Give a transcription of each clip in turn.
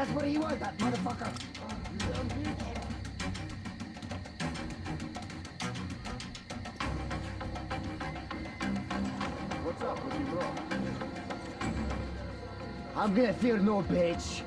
That's what he was, that motherfucker. What's up with you, bro? I'm gonna fear no bitch.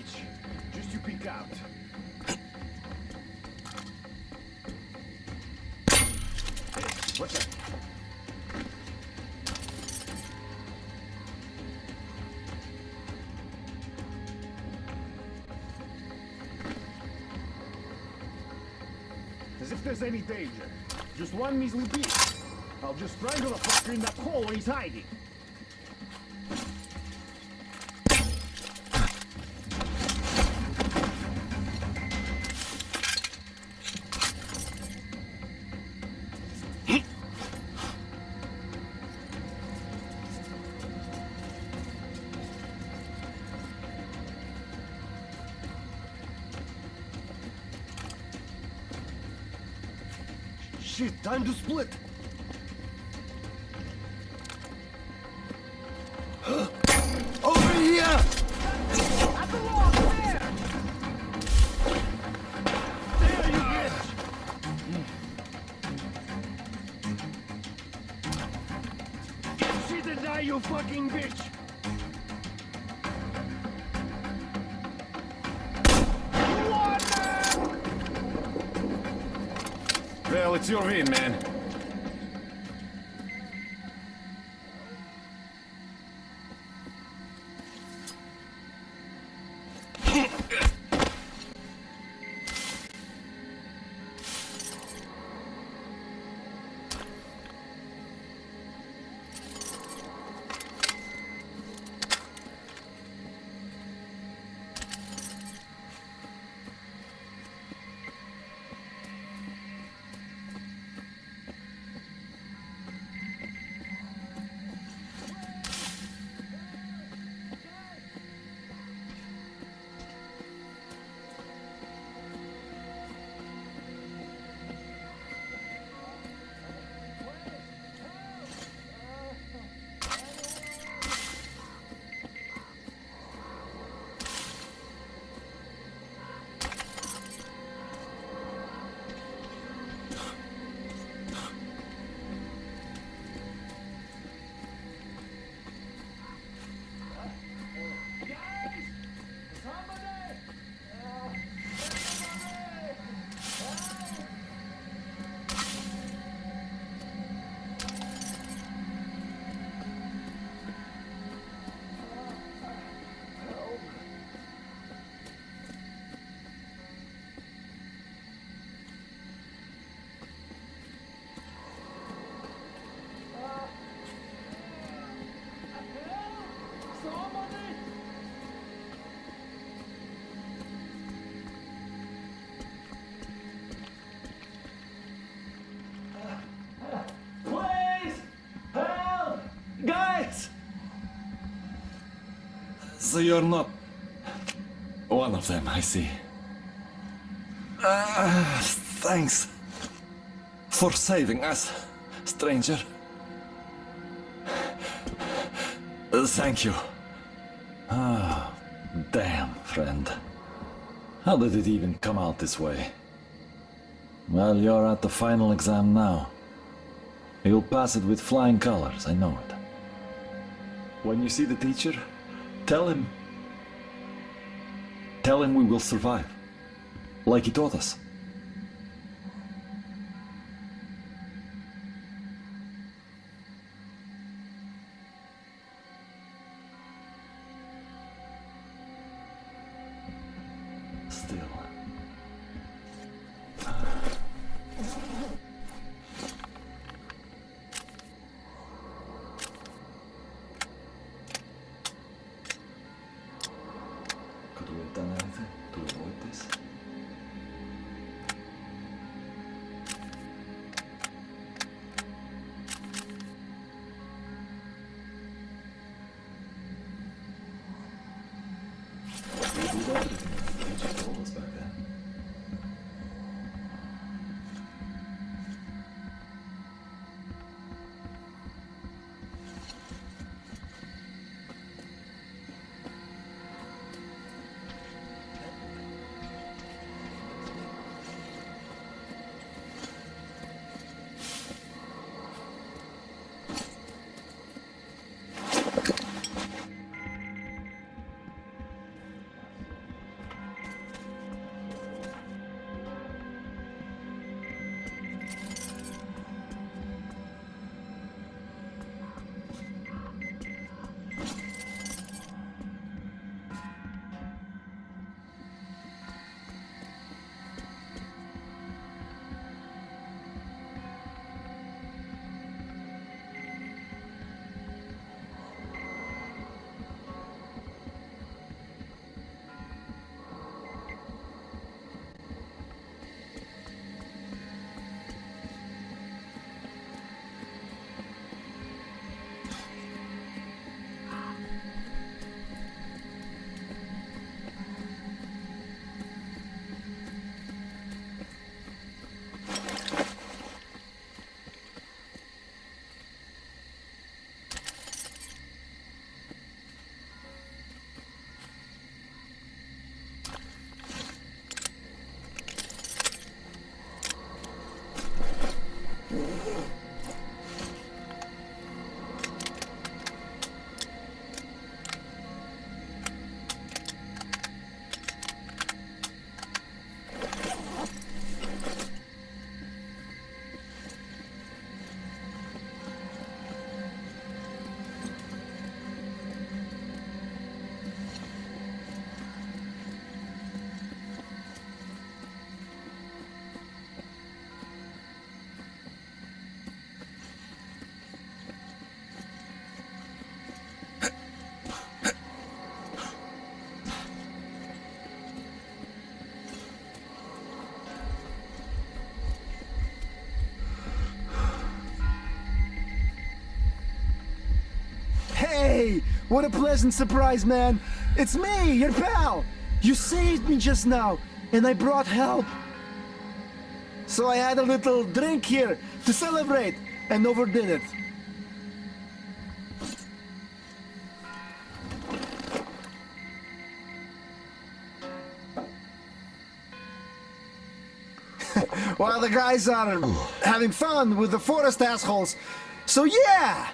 bitch. Just you peek out. Hey, what's up? As if there's any danger. Just one measly beat. I'll just strangle the fucker in that hole where he's hiding. Shit, time to split! Over here! At the wall, there! There, you bitch! Get shit and die, you fucking bitch! Well, it's your win, man. So you're not one of them, I see. Thanks for saving us, stranger. Thank you. Ah, damn, friend. How did it even come out this way? Well, you're at the final exam now. You'll pass it with flying colors, I know it. When you see the teacher, tell him we will survive, like he taught us. Still. Could we have done anything to avoid this? We did everything Fecha told us back then. Hey! What a pleasant surprise, man! It's me, your pal! You saved me just now, and I brought help. So I had a little drink here to celebrate, and overdid it. While the guys are having fun with the forest assholes. So yeah!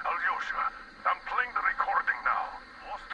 Alyosha, I'm playing the recording now. Lost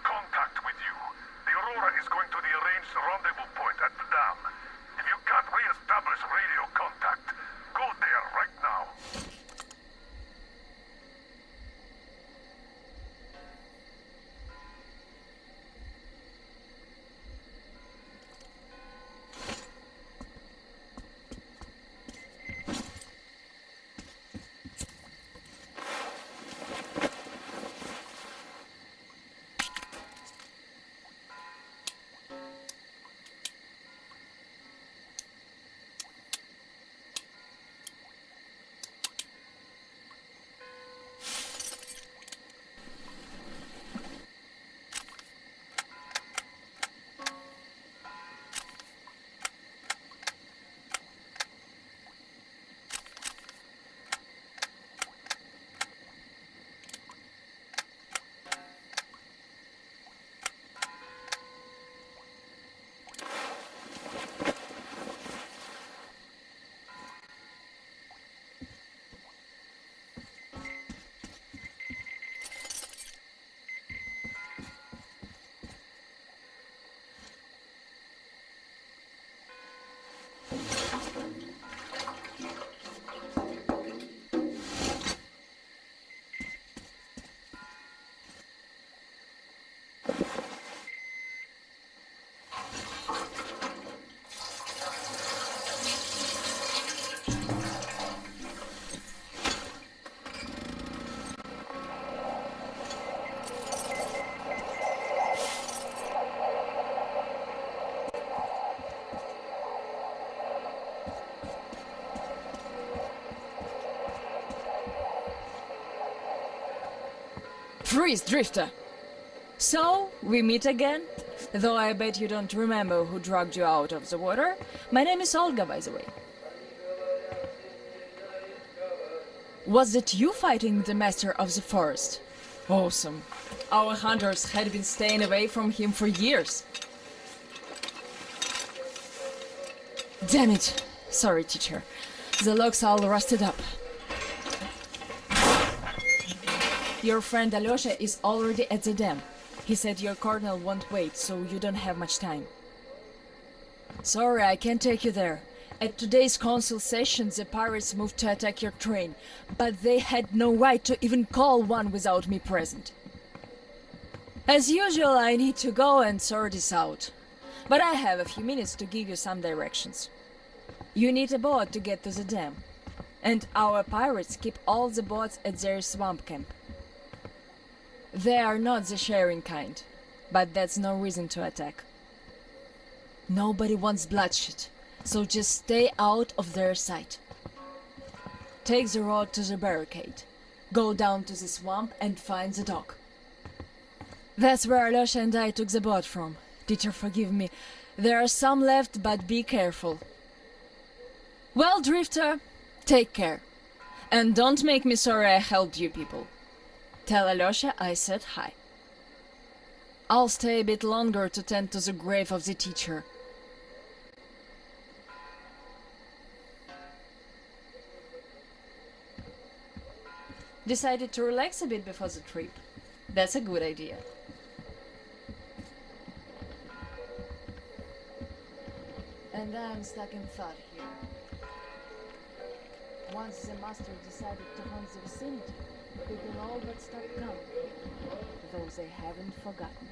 Freeze, Drifter! So, we meet again? Though I bet you don't remember who dragged you out of the water. My name is Olga, by the way. Was it you fighting the master of the forest? Awesome. Our hunters had been staying away from him for years. Damn it. Sorry, teacher. The logs all rusted up. Your friend Alyosha is already at the dam. He said your colonel won't wait, so you don't have much time. Sorry, I can't take you there. At today's council session, the pirates moved to attack your train, but they had no right to even call one without me present. As usual, I need to go and sort this out. But I have a few minutes to give you some directions. You need a boat to get to the dam. And our pirates keep all the boats at their swamp camp. They are not the sharing kind, but that's no reason to attack. Nobody wants bloodshed, so just stay out of their sight. Take the road to the barricade. Go down to the swamp and find the dock. That's where Alyosha and I took the boat from. Teacher, forgive me. There are some left, but be careful. Well, Drifter, take care. And don't make me sorry I helped you people. Tell Alyosha I said hi. I'll stay a bit longer to tend to the grave of the teacher. Decided to relax a bit before the trip. That's a good idea. And I'm stuck in thought here. Once the master decided to hunt the vicinity, people all but stopped coming, though they haven't forgotten.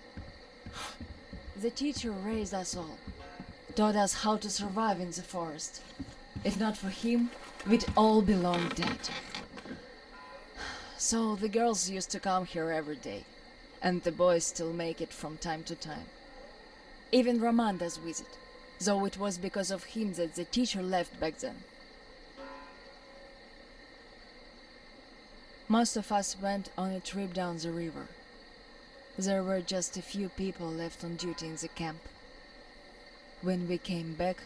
The teacher raised us all, taught us how to survive in the forest. If not for him, we'd all be long dead. So the girls used to come here every day, and the boys still make it from time to time. Even Roman does visit, though it was because of him that the teacher left back then. Most of us went on a trip down the river. There were just a few people left on duty in the camp. When we came back,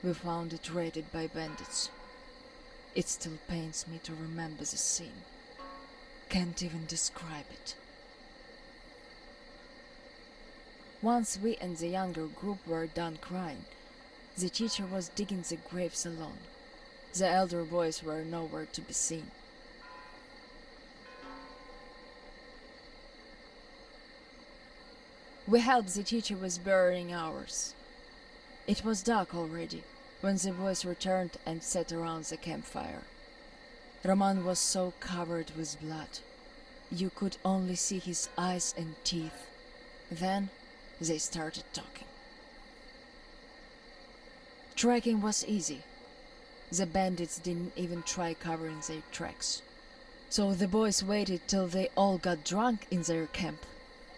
we found it raided by bandits. It still pains me to remember the scene. Can't even describe it. Once we and the younger group were done crying, the teacher was digging the graves alone. The elder boys were nowhere to be seen. We helped the teacher with burying ours. It was dark already when the boys returned and sat around the campfire. Roman was so covered with blood. You could only see his eyes and teeth. Then they started talking. Tracking was easy. The bandits didn't even try covering their tracks. So the boys waited till they all got drunk in their camp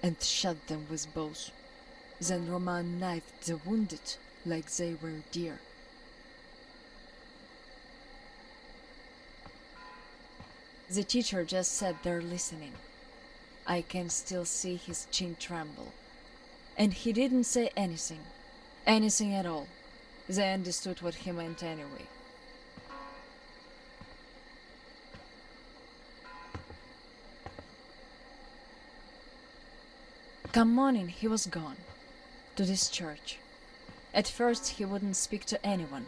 and shot them with bows. Then Roman knifed the wounded like they were deer. The teacher just sat there listening. I can still see his chin tremble. And he didn't say anything. Anything at all. They understood what he meant anyway. Come morning, he was gone. To this church. At first he wouldn't speak to anyone,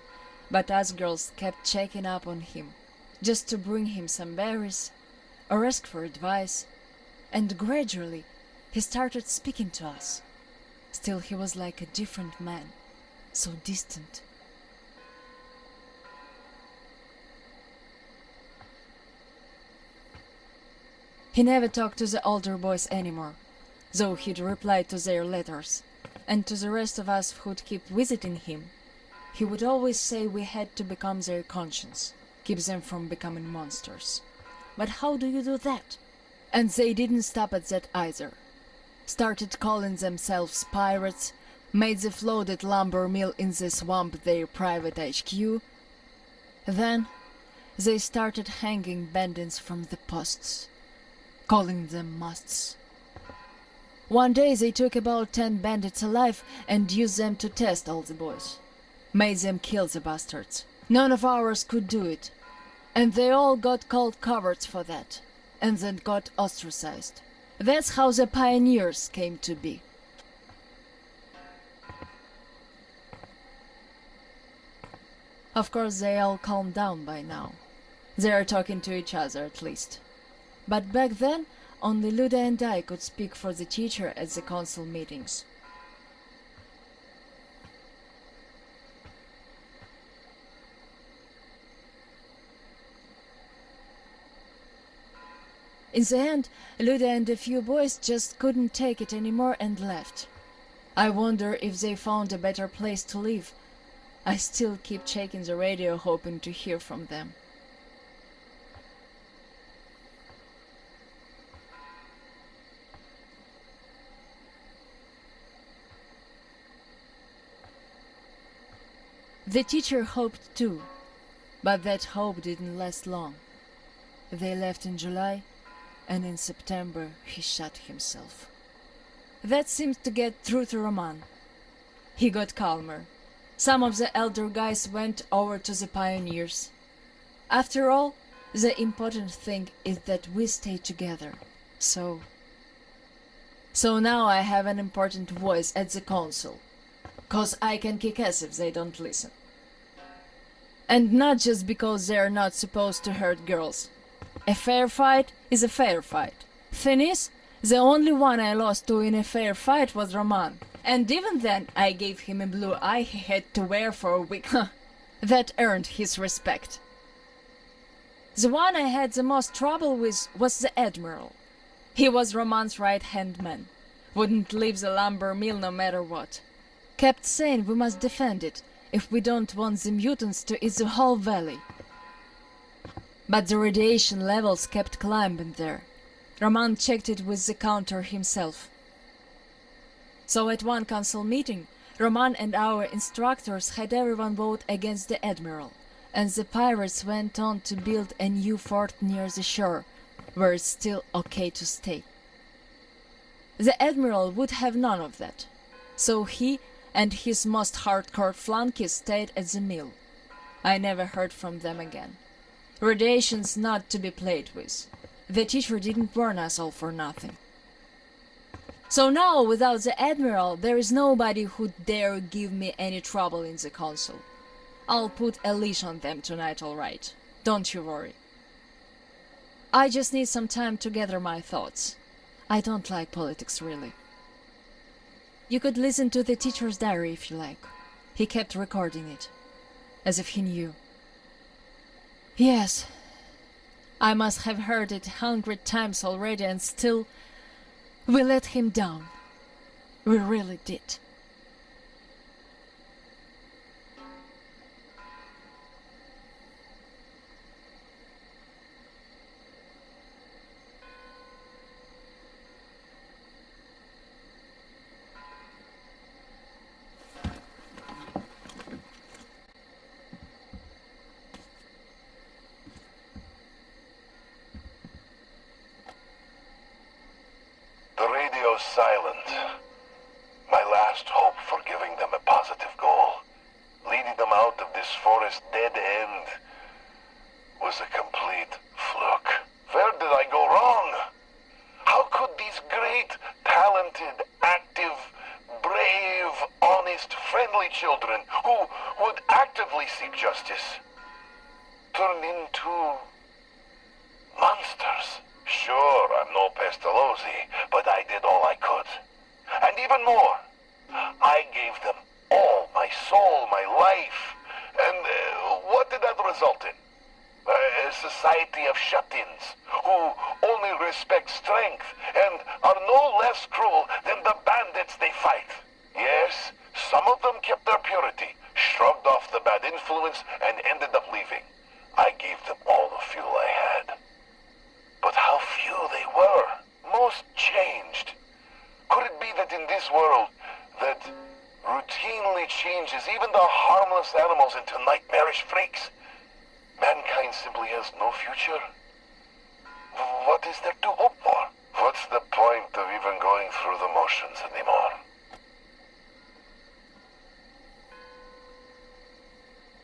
but us girls kept checking up on him, just to bring him some berries, or ask for advice, and gradually he started speaking to us. Still he was like a different man, so distant. He never talked to the older boys anymore, though he'd reply to their letters, and to the rest of us who'd keep visiting him, he would always say we had to become their conscience, keep them from becoming monsters. But how do you do that? And they didn't stop at that either. Started calling themselves pirates, made the floated lumber mill in the swamp their private HQ. Then they started hanging bandits from the posts. calling them musts. One day they took about 10 bandits alive and used them to test all the boys. Made them kill the bastards. None of ours could do it. And they all got called cowards for that. And then got ostracized. That's how the pioneers came to be. Of course, they all calmed down by now. They are talking to each other at least. But back then, only Luda and I could speak for the teacher at the council meetings. In the end, Luda and a few boys just couldn't take it anymore and left. I wonder if they found a better place to live. I still keep checking the radio hoping to hear from them. The teacher hoped too, but that hope didn't last long. They left in July, and in September he shot himself. That seemed to get through to Roman. He got calmer. Some of the elder guys went over to the pioneers. After all, the important thing is that we stay together. So now I have an important voice at the council. 'Cause I can kick ass if they don't listen. And not just because they're not supposed to hurt girls. A fair fight is a fair fight. Thing is, the only one I lost to in a fair fight was Roman. And even then, I gave him a blue eye he had to wear for a week. That earned his respect. The one I had the most trouble with was the Admiral. He was Roman's right-hand man. Wouldn't leave the lumber mill no matter what. Kept saying we must defend it, if we don't want the mutants to eat the whole valley. But the radiation levels kept climbing there. Roman checked it with the counter himself. So at one council meeting, Roman and our instructors had everyone vote against the Admiral, and the pirates went on to build a new fort near the shore, where it's still okay to stay. The Admiral would have none of that, so he and his most hardcore flunkies stayed at the mill. I never heard from them again. Radiation's not to be played with. The teacher didn't warn us all for nothing. So now, without the Admiral, there is nobody who'd dare give me any trouble in the council. I'll put a leash on them tonight, all right. Don't you worry. I just need some time to gather my thoughts. I don't like politics, really. You could listen to the teacher's diary if you like. He kept recording it, as if he knew. Yes, I must have heard it 100 times already, and still, we let him down. We really did. The radio's silent. My last hope for giving them a positive goal, leading them out of this forest dead end, was a complete fluke. Where did I go wrong? How could these great, talented, active, brave, honest, friendly children who would actively seek justice turn into monsters? Sure, I'm no Pestalozzi, but I did all I could. And even more, I gave them all my soul, my life. And what did that result in? A society of shut-ins who only respect strength and are no less cruel than the bandits they fight. Yes, some of them kept their purity, shrugged off the bad influence, and ended up leaving. I gave them all the fuel I had. But how few they were. Most changed. Could it be that in this world that routinely changes even the harmless animals into nightmarish freaks, mankind simply has no future? What is there to hope for? point of even going through the motions anymore.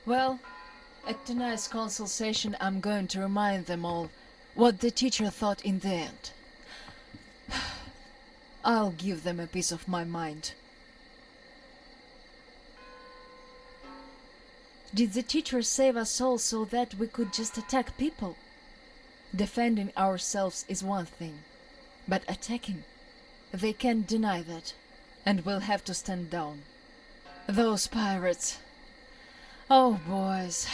Well, at tonight's council session, I'm going to remind them all what the teacher thought in the end. I'll give them a piece of my mind. Did the teacher save us all so that we could just attack people? Defending ourselves is one thing, but attacking, they can't deny that, and we'll have to stand down. Those pirates. Oh, boys.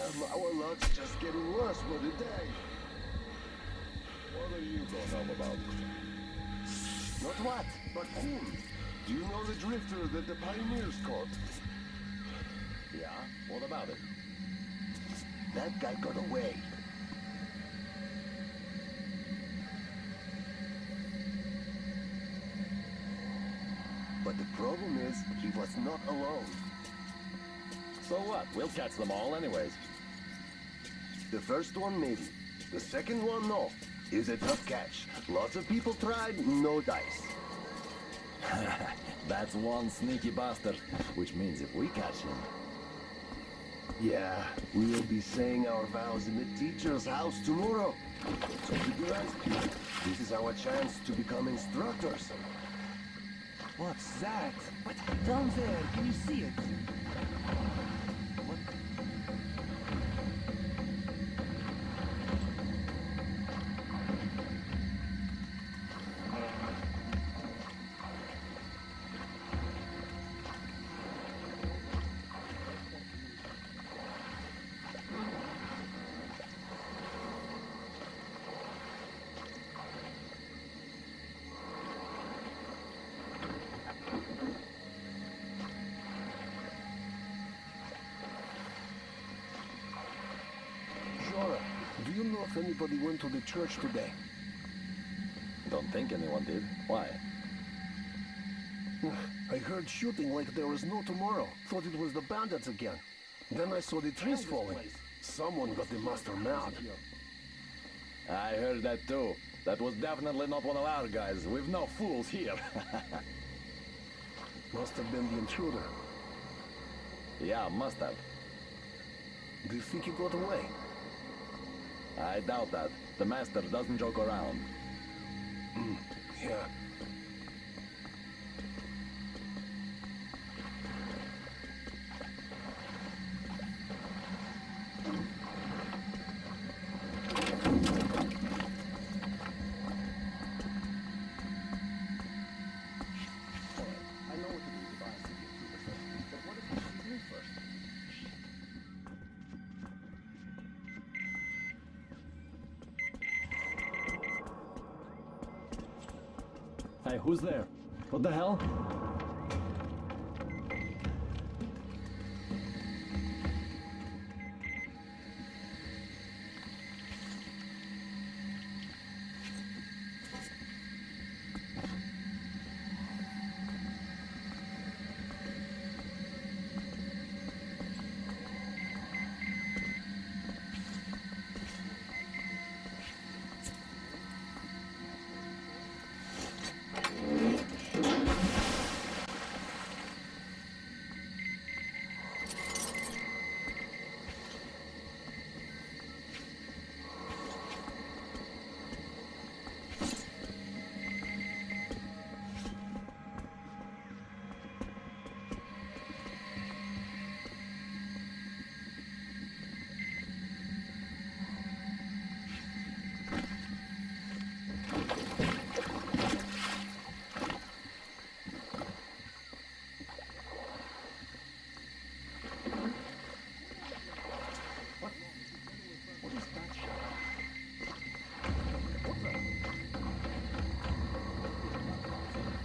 Our luck's just getting worse by the day. What are you gonna tell about? Not what, but whom? Do you know the drifter that the pioneers caught? Yeah? What about it? That guy got away. But the problem is, he was not alone. So what? We'll catch them all anyways. The first one, maybe. The second one, no. Is a tough catch. Lots of people tried, no dice. That's one sneaky bastard, which means if we catch him... Yeah, we'll be saying our vows in the teacher's house tomorrow. So keep your eyes peeled. This is our chance to become instructors. What's that? What? Down there, can you see it? What? Jora, do you know if anybody went to the church today? Don't think anyone did. Why? I heard shooting like there was no tomorrow. Thought it was the bandits again. Then I saw the trees falling. Someone got the master mad. I heard that too. That was definitely not one of our guys. We've no fools here. Must have been the intruder. Yeah, must have. Do you think he got away? I doubt that. The master doesn't joke around. Yeah. I know what to do if I see you through the first. But what if he sees me first? Hey, who's there? What the hell?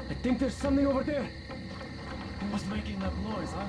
I think there's something over there. Who was making that noise, huh?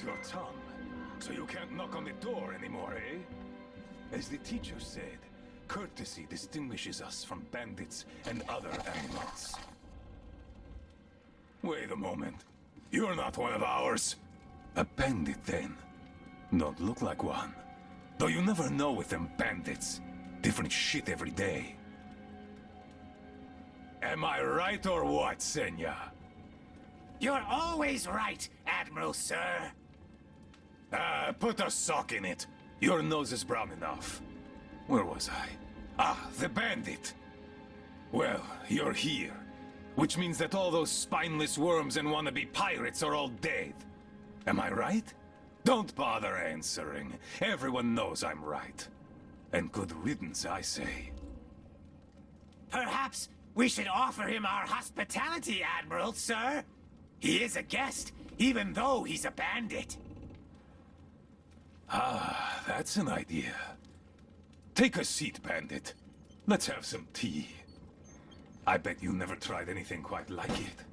your tongue, so you can't knock on the door anymore, eh? As the teacher said, courtesy distinguishes us from bandits and other animals. Wait a moment. You're not one of ours. A bandit, then? Don't look like one. Though you never know with them bandits. Different shit every day. Am I right or what, Senya? You're always right, Admiral, sir. Put a sock in it. Your nose is brown enough. Where was I? Ah, the bandit. Well, you're here. Which means that all those spineless worms and wannabe pirates are all dead. Am I right? Don't bother answering. Everyone knows I'm right. And good riddance, I say. Perhaps we should offer him our hospitality, Admiral, sir. He is a guest, even though he's a bandit. Ah, that's an idea. Take a seat, bandit. Let's have some tea. I bet you never tried anything quite like it.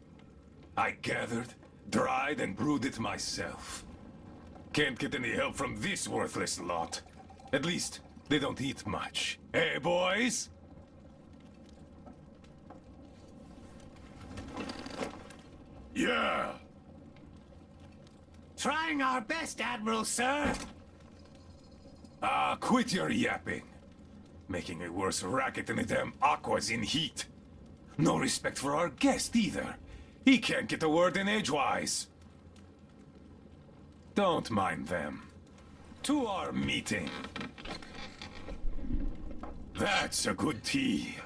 I gathered, dried, and brewed it myself. Can't get any help from this worthless lot. At least, they don't eat much. Eh, boys? Yeah! Trying our best, Admiral, sir. Ah, quit your yapping. Making a worse racket than the damn aquas in heat. No respect for our guest, either. He can't get a word in edgewise. Don't mind them. To our meeting. That's a good tea.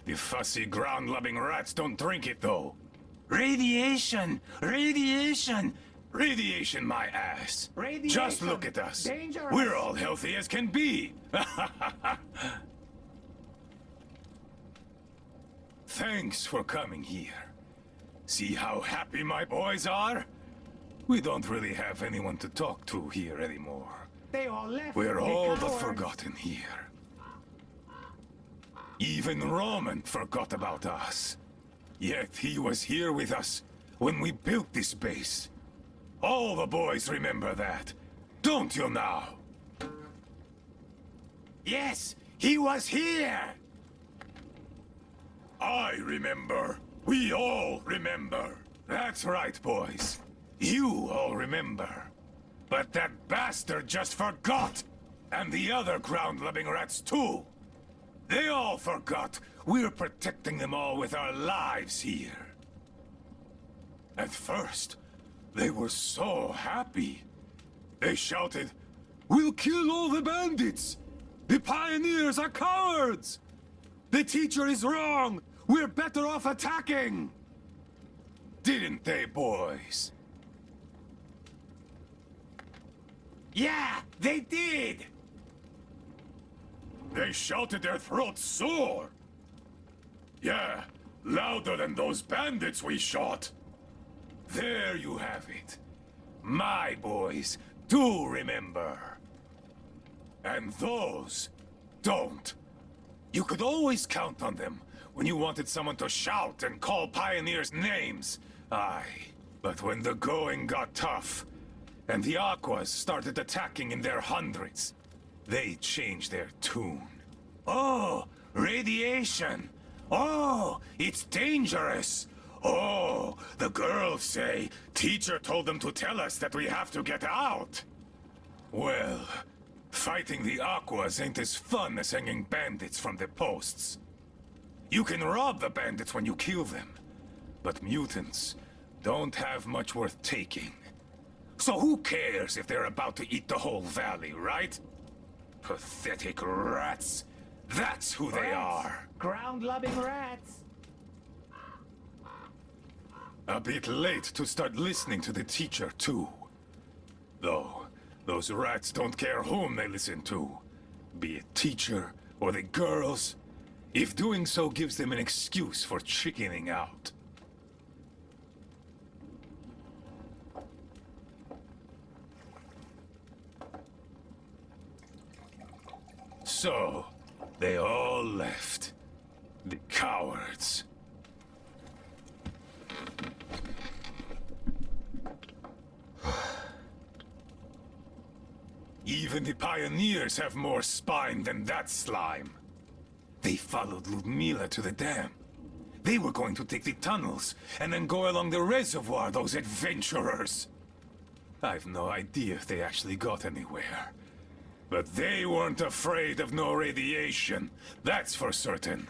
The fussy ground-loving rats don't drink it, though. Radiation! Radiation! Radiation, my ass. Radiation. Just look at us. Dangerous. We're all healthy as can be. Thanks for coming here. See how happy my boys are? We don't really have anyone to talk to here anymore. They all left. We're the all but cowards. forgotten here. Even Roman forgot about us. Yet he was here with us when we built this base. All the boys remember that, don't you now? Yes, he was here! I remember. We all remember. That's right, boys. You all remember. But that bastard just forgot! And the other ground-loving rats, too! They all forgot we're protecting them all with our lives here. At first, they were so happy. They shouted, "We'll kill all the bandits! The pioneers are cowards! The teacher is wrong! We're better off attacking!" Didn't they, boys? Yeah, they did! They shouted their throats sore. Yeah, louder than those bandits we shot. There you have it. My boys do remember. And those don't. You could always count on them when you wanted someone to shout and call pioneers names. Aye, but when the going got tough, and the Aquas started attacking in their hundreds, they changed their tune. Oh, radiation! Oh, it's dangerous! Oh, the girls say teacher told them to tell us that we have to get out. Well, fighting the Aquas ain't as fun as hanging bandits from the posts. You can rob the bandits when you kill them, but mutants don't have much worth taking. So who cares if they're about to eat the whole valley, right? Pathetic rats. That's who they are. Ground-loving rats. A bit late to start listening to the teacher, too. Though, those rats don't care whom they listen to. Be it teacher or the girls, if doing so gives them an excuse for chickening out. So, they all left. The cowards. Even the pioneers have more spine than that slime. They followed Ludmila to the dam. They were going to take the tunnels and then go along the reservoir, those adventurers. I've no idea if they actually got anywhere. But they weren't afraid of no radiation, that's for certain.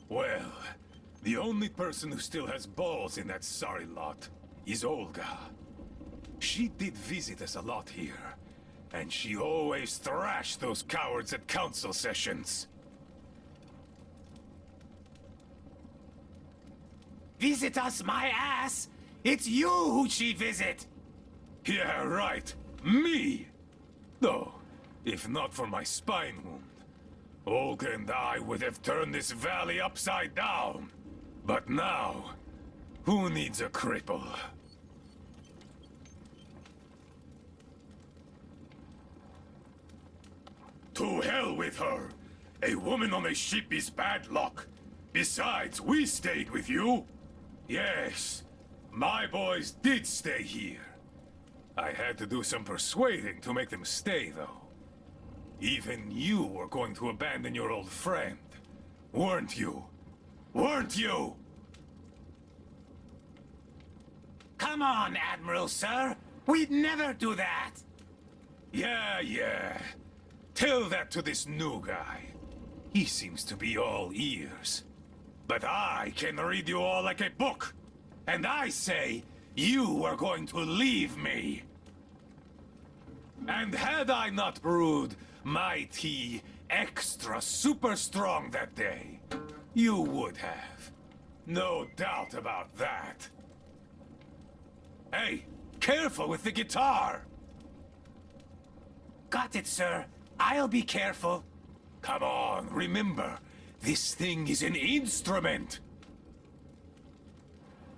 Well, the only person who still has balls in that sorry lot is Olga. She did visit us a lot here, and she always thrashed those cowards at council sessions. Visit us, my ass! It's you who she visit! Yeah, right. Me! Though, if not for my spine wound, Olga and I would have turned this valley upside down. But now, who needs a cripple? To hell with her! A woman on a ship is bad luck. Besides, we stayed with you. Yes, my boys did stay here. I had to do some persuading to make them stay, though. Even you were going to abandon your old friend, weren't you? Weren't you? Come on, Admiral, sir! We'd never do that! Yeah. Tell that to this new guy. He seems to be all ears. But I can read you all like a book. And I say, you are going to leave me. And had I not brewed my tea extra super strong that day, you would have. No doubt about that. Hey, careful with the guitar! Got it, sir. I'll be careful. Come on, remember, this thing is an instrument.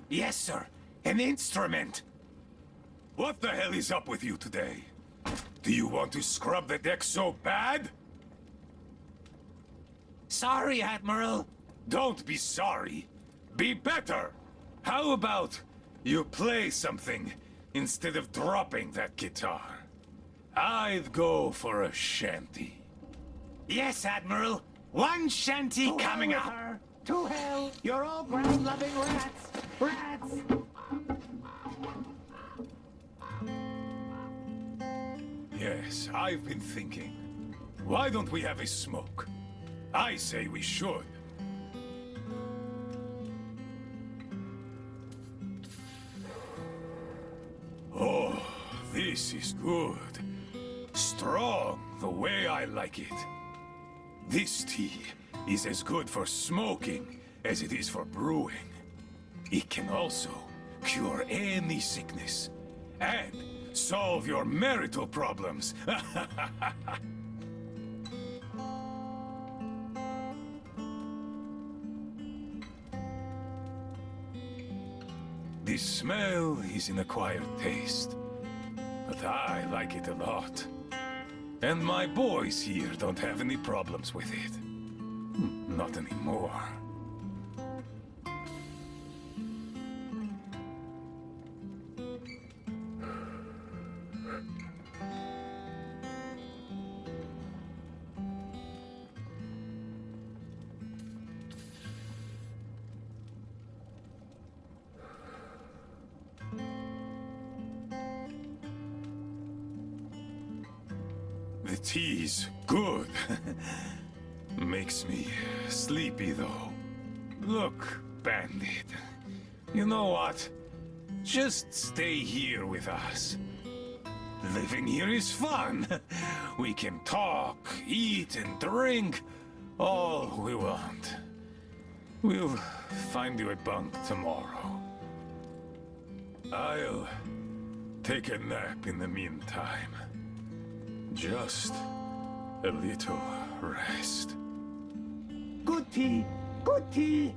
Yes, sir. An instrument. What the hell is up with you today? Do you want to scrub the deck so bad? Sorry, Admiral. Don't be sorry. Be better. How about you play something instead of dropping that guitar? I'd go for a shanty. Yes, Admiral. One shanty coming up. Her. To hell! You're all ground-loving rats! Rats! Yes, I've been thinking. Why don't we have a smoke? I say we should. Oh, this is good. Strong, the way I like it. This tea is as good for smoking as it is for brewing. It can also cure any sickness and solve your marital problems. The smell is an acquired taste, but I like it a lot. And my boys here don't have any problems with it. Not anymore. The tea's good. Makes me sleepy, though. Look, Bandit. You know what? Just stay here with us. Living here is fun. We can talk, eat, and drink all we want. We'll find you a bunk tomorrow. I'll take a nap in the meantime. Just a little rest. Good tea! Good tea!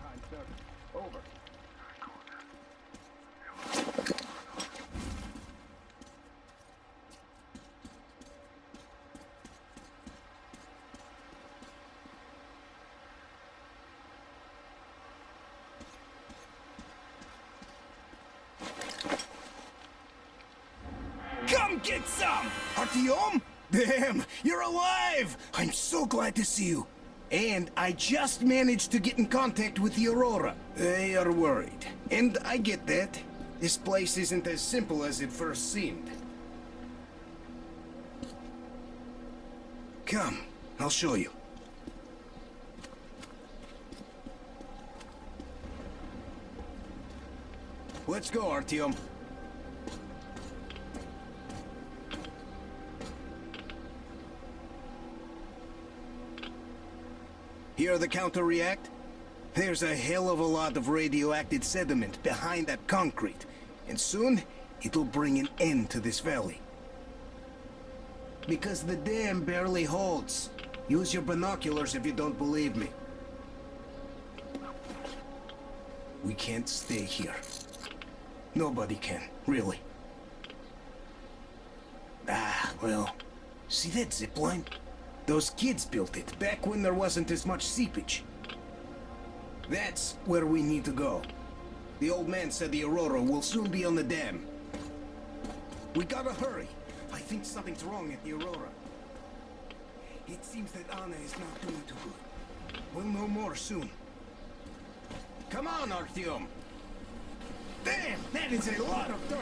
time started. Over. Come get some! Artyom? Damn, you're alive! I'm so glad to see you. And I just managed to get in contact with the Aurora. They are worried. And I get that. This place isn't as simple as it first seemed. Come, I'll show you. Let's go, Artyom. Hear the counter react? There's a hell of a lot of radioactive sediment behind that concrete, and soon it'll bring an end to this valley. Because the dam barely holds. Use your binoculars if you don't believe me. We can't stay here. Nobody can, really. Ah, well, see that zipline? Those kids built it back when there wasn't as much seepage. That's where we need to go. The old man said the Aurora will soon be on the dam. We gotta hurry. I think something's wrong at the Aurora. It seems that Anna is not doing too good. We'll know more soon. Come on, Artyom! Damn, that is a lot of dirt!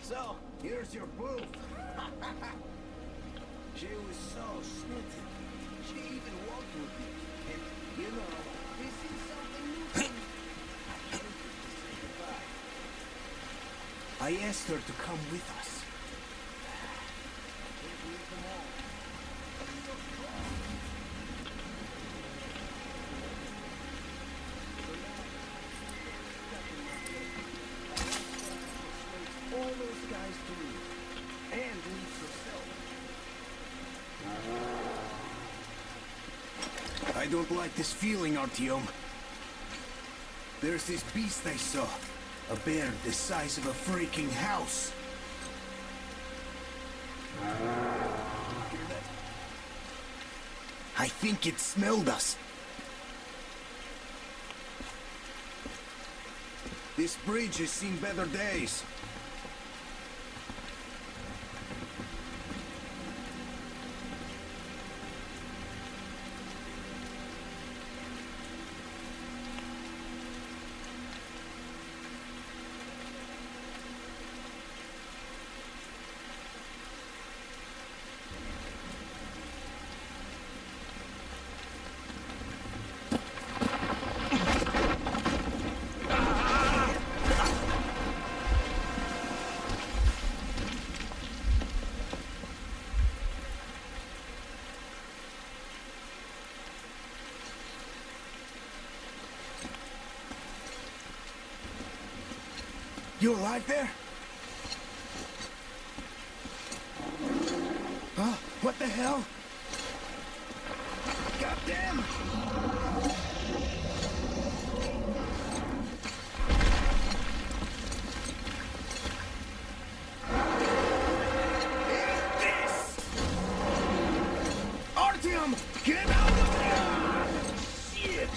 So, here's your booth. She was so snooty. She even walked with me. And, you know, this is something new for me. I wanted to say goodbye. I asked her to come with us. Can't leave them all. All those guys to leave. And leave herself. I don't like this feeling, Artyom. There's this beast I saw. A bear the size of a freaking house. Hear that? I think it smelled us. This bridge has seen better days. You alive there? Huh? What the hell? Goddamn! Eat this! Artyom! Get out of there! Shit!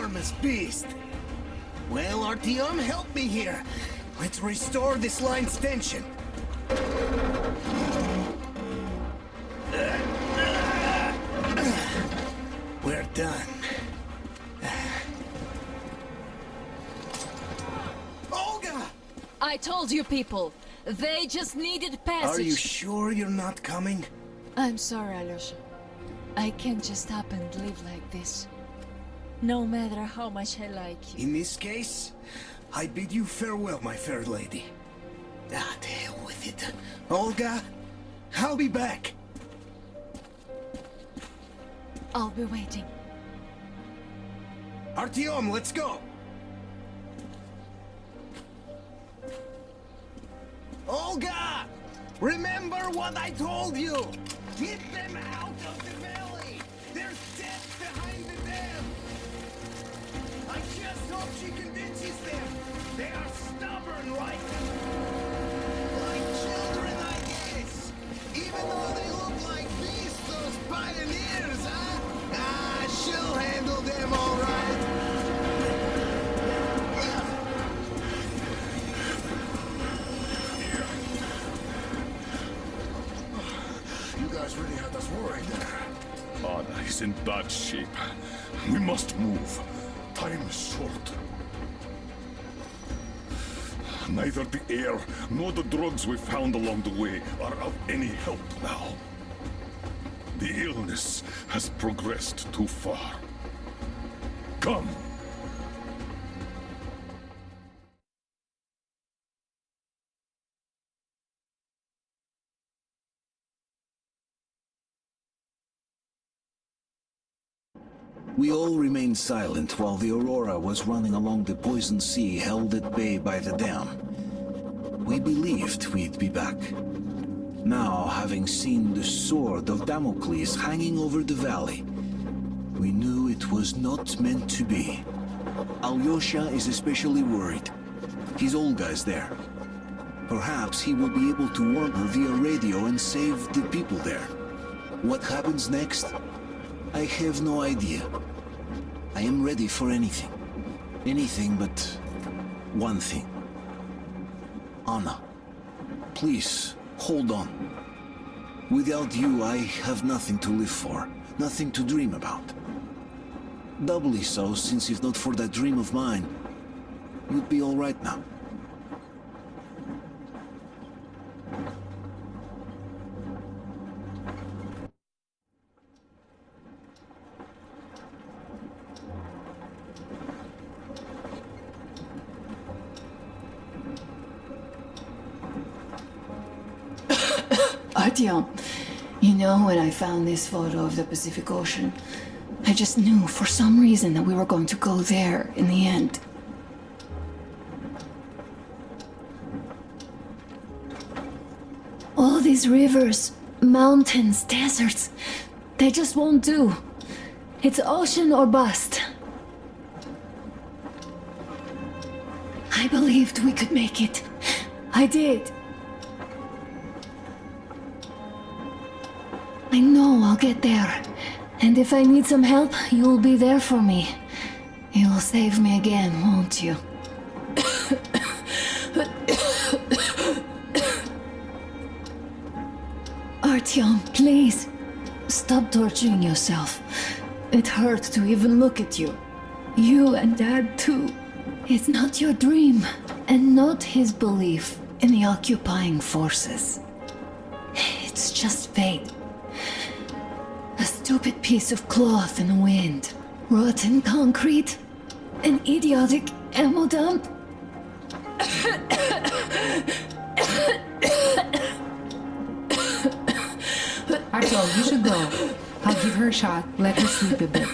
enormous beast. Well, Artyom, help me here. Let's restore this line's tension. We're done. Olga! I told you people, they just needed passage. Are you sure you're not coming? I'm sorry, Alyosha. I can't just up and live like this. No matter how much I like you. In this case, I bid you farewell, my fair lady. Ah, to hell with it. Olga, I'll be back. I'll be waiting. Artyom, let's go! Olga! Remember what I told you! Get them out of the valley! There's death behind the dam! I just hope she convinces them! They are stubborn, right? Like children, I guess! Even though they look like beasts, those pioneers, huh? Ah, she'll handle them all right! You guys really had us worried there. Anna is in bad shape. We must move. Time is short. Neither the air nor the drugs we found along the way are of any help now. The illness has progressed too far. Come. We all remained silent while the Aurora was running along the poison sea held at bay by the dam. We believed we'd be back. Now, having seen the sword of Damocles hanging over the valley, we knew it was not meant to be. Alyosha is especially worried. His Olga is there. Perhaps he will be able to warn her via radio and save the people there. What happens next? I have no idea. I am ready for anything. Anything but one thing. Anna, please, hold on. Without you, I have nothing to live for, nothing to dream about. Doubly so, since if not for that dream of mine, you'd be all right now. Artyom, you know, when I found this photo of the Pacific Ocean, I just knew for some reason that we were going to go there in the end. All these rivers, mountains, deserts, they just won't do. It's ocean or bust. I believed we could make it. I did. I know I'll get there. And if I need some help, you'll be there for me. You'll save me again, won't you? Artyom, please. Stop torturing yourself. It hurts to even look at you. You and Dad too. It's not your dream, and not his belief in the occupying forces. It's just fate. A stupid piece of cloth in the wind. Rotten concrete. An idiotic ammo dump. Artyom, you should go. I'll give her a shot. Let her sleep a bit.